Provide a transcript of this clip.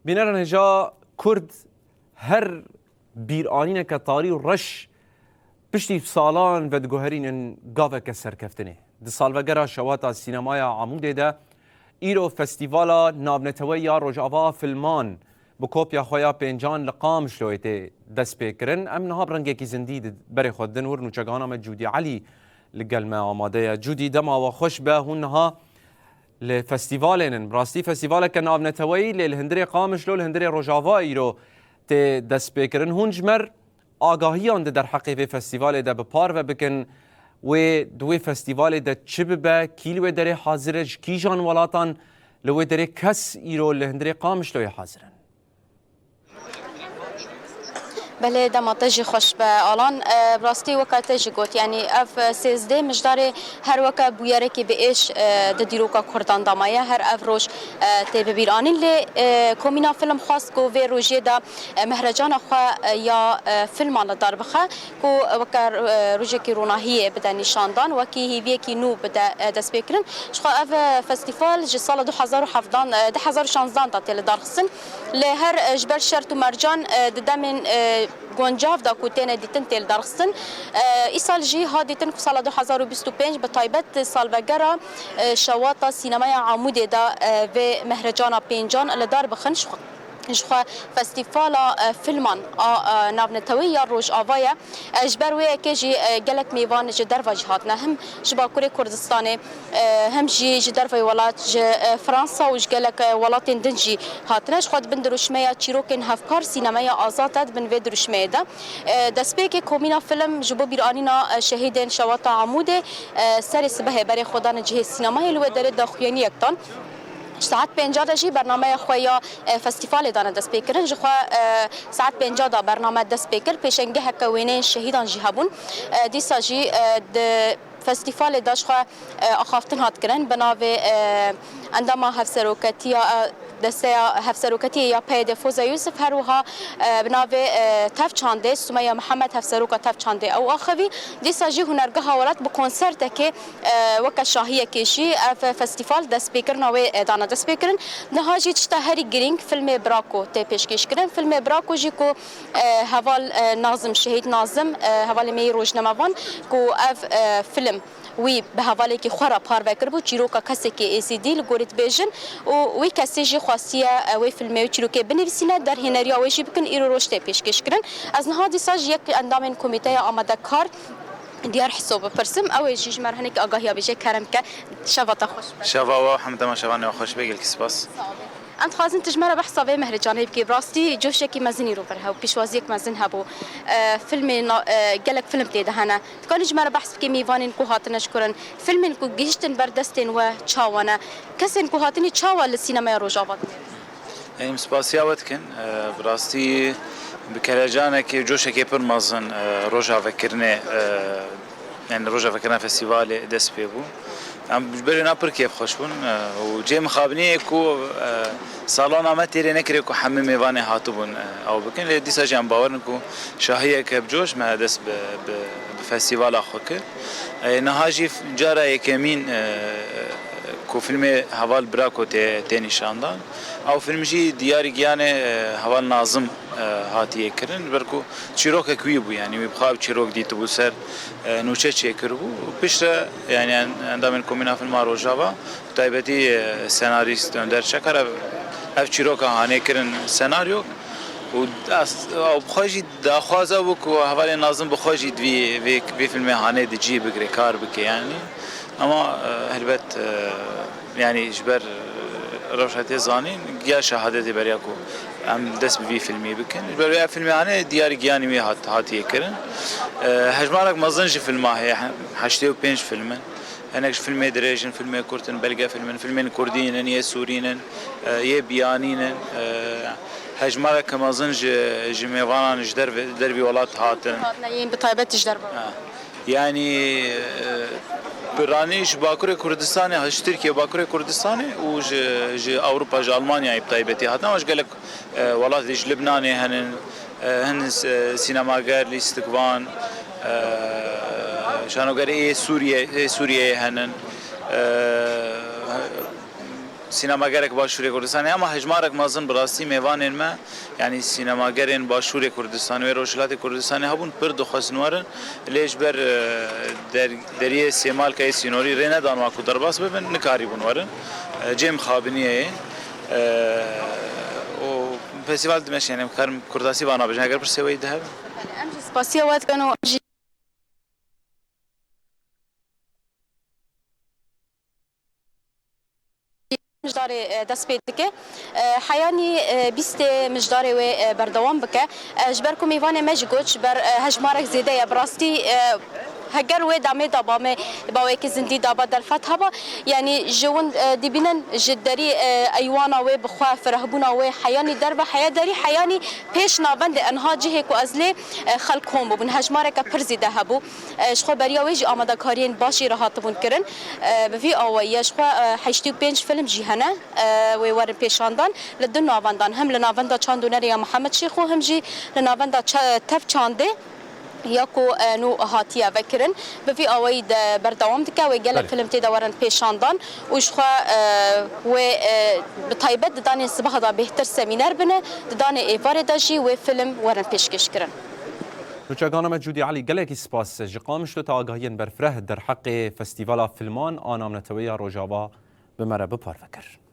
بینرن هجا کرد هر بیرانین که تاری و رش پشتی سالان و دگوهرین گاوه که سرکفتنه ده سالوگرا شواتا سینمای عموده ده ایرو فستیوالا نابنتوی یا رجعوا فیلمان بکوپیا خویا پینجان لقام شلویته دست پیکرن ام نها برنگه کی زندید بری خودن ورنو چگانا جودی علی لگل ما آماده جودی دما و خوش به هنها لفستیوالن براستی فستیواله که نابنتوی للهندری قامش لو الهندری رجعوا ایرو ته دست پیکرن هنجمر آگاهیان در حقیقت فستیوال ده بپار و بکن و دوی فستیوال ده چه به کیلو داره حاضرش کی جان ولاتان لو داره کس ایرو لهندری قامش لوی حاضرن بله دماتجی خوش به آلان براستی وقتش گوت یعنی اف سیزده مجدار هر وقت بویره که به ایش دیروکا کردان دامایه هر اف روش تی ببیرانین لی کومینا فیلم خاص کو و روژه دا مهرجان خوا یا فیلم آن دار بخه کو وقت روژه کی روناهیه بده نشاندان و کی هیوی کی نو بده دست بکرن شخوا اف فستیوال جی سال 2016 تا تل دارخسن لی هر جبر شرط و مرجان دمن گونجاف دا کوتنه دیتن تل درخستن ای سال جی ها دیتن سال 2025 به تایبت سالوگرا شواتا سینمای عموده دا و مهرجان پینجان لدار بخنش جخوا فستیوال فیلمان نابنتوی یا روش آوایه اجبر وی که جی گلک میوان جی در وجهات نه هم جباکوری کردستان هم جی در ولات جی فرانسا و گلک ولات دنجی هاتنش خود بن دروشمه چیروکن هفکار سینمای آزاد بن و دروشمه ده دسپیک کومینا فیلم جبو بیرانینا شهیدن شواتا عموده سر سبه برای خودان جه سینمای لو در داخویانی یکتان ساعت 50 دجی برنامه خویا فستیوال دانه دست پیکرن جخوا ساعت 50 دا برنامه دست پیکر پیشنگه هکوینه شهیدان جهبون دیسا جی فستیوال داش خوا اخافتن هات کرن بناوه اندما هفسروکتیا دسته هفسروکتی یا پید فوزا یوسف هروها بناوه تف چانده سمیه محمد هفسروکا تف چانده او آخوی دیسا جی هنرگاه حوالات با کنسرت که وکا شاهیه کشی فستیوال دست بیکرن و دانا دست بیکرن نها جی چتا هری گرینگ فیلم براکو تی پیشکش کرن فیلم براکو جی کو حوال نازم شهید نازم حوال می روزنامه‌وان کو اف فیلم وی به حواله که خورا پار وکر بود چیروکا کسی که ایسیدی لگوریت بیجن و وی کسی جی خاصیه وی فیلمی چیروکه بنویسینه در هنریا ویشی بکن ایرو روشته پیشکش کرن از نها دیساج یک اندام کمیته آماده کار دیار حساب پرسم او جیج مرهنک آگاهی بیجه کرم که شواتا خوش شوا و حمد ما شوانه خوش بگل کسباس انت خازن تجمره بحثا به مهرجانه بکی براستی جوشه کی مزنی رو برها و پیشوازی یک مزن هبو فیلم گلک فیلم تیده هنه تکانی جمره بحث بکی میوانین کو هاتنش کرن فیلمین کو گیشتن بردستین و چاوانه کسین کو هاتنی چاوا لسینما روجاوات ایم سپاسیاوت کن براستی بکرجانه که جوشه کی پر مزن روجا فکرنه يعني روجا فكرنا فستيفال دس بيبو عم بجبرنا نابر كيف خوشبون وجي مخابني كو صالونا ما تيري نكري كو حمم ميفاني هاتبون او بكن لدي ساجي عم باورنكو شاهيه كبجوش ما دس بفستيفال اخوك نهاجي جارا يكمين كو فيلم هوال براكو تي نشاندان او فيلم جي دياري جيانه هوال ناظم هاتیه کردن برکو چیروک کویبو یعنی بخواب چیروک دیت بو سر نوچه چه کربو پیش یعنی اندام کومینا فیلم روجاوا تایبتی سناریست اندر چکر اف چیروک هانه کردن سناریو و بخواجی داخوازه بو کو حوالی ناظم بخواجی وی فیلم هانه دیجی بگری کار بکی یعنی اما هلبت یعنی جبر روشته زانین گیا شهادتی بریاکو ام دست بی فیلمی بکن برای فیلمی آنه دیاری گیانی می هاتیه کردن هجمارک مزنج فیلم هی 85 فیلم هناك فيلم دريجن فيلم كورتن بلغا فيلم كردين يا سوريين يا بيانين هجمارك كمازنج جميفان جدر دربي ولات هاتن هاتنين بطيبت جدر يعني برانيش باكوري كردستاني هش تركيا باكوري كردستاني وج اوروبا ج المانيا بطيبتي هاتنا واش قالك ولات ديج لبناني هن سينماغر لاستقبان شانو قال سوريا هنن سینماگرک باشوری کردستان اما هجمارک مازن براستی میوان ما یعنی سینماگرین باشوری کردستان و روشلات کردستان هبون پر دخواسنوارن لیش بر دریه سیمال که سینوری رنه دانوا کو درباس ببن نکاری بنوارن جیم خابنیه و فستیوال دمشق یعنی کارم کرداسی وانا بجن اگر پر سوی ده ام سپاسیا وقت کنو مجدار دست پید که حیانی بیست مجدار و بردوام بکه جبر کو میوان مجگوچ بر هجمارک زیده یا براستی هگر و دامه دابامه باوی که زندی دابا در فتح با یعنی جوان دیبینن جدری ایوانا و بخوا فرهبونا و حیانی در و حیادری حیانی پیش نابند انها جه کو ازلی خلقهم بون هجمارک پرزیده هبو شخو بریا ویج آماده کارین باشی راحت بون کرن بفی آوایی شخو 85 فیلم جهنه و ورن پیشاندان لدن ناوندان هم لناوندا چاندونری محمد شیخ و هم جی لناوندا تف چانده یاکو نو هاتیه وکرن بفی آوایی بردوام دکه و گل فیلم تیدا ورن پیشاندان وشخوا و بطایبت ددان صبح دا بهتر سمینر بنه ددان ایوار داجی و فیلم ورن پیشکش کرن نوچگانم جودی علی گلکی سپاس جقامش تو آگاهین برفره در حق فستیوال فیلمان آنام نتوی روجاوا به مرا بپار فکر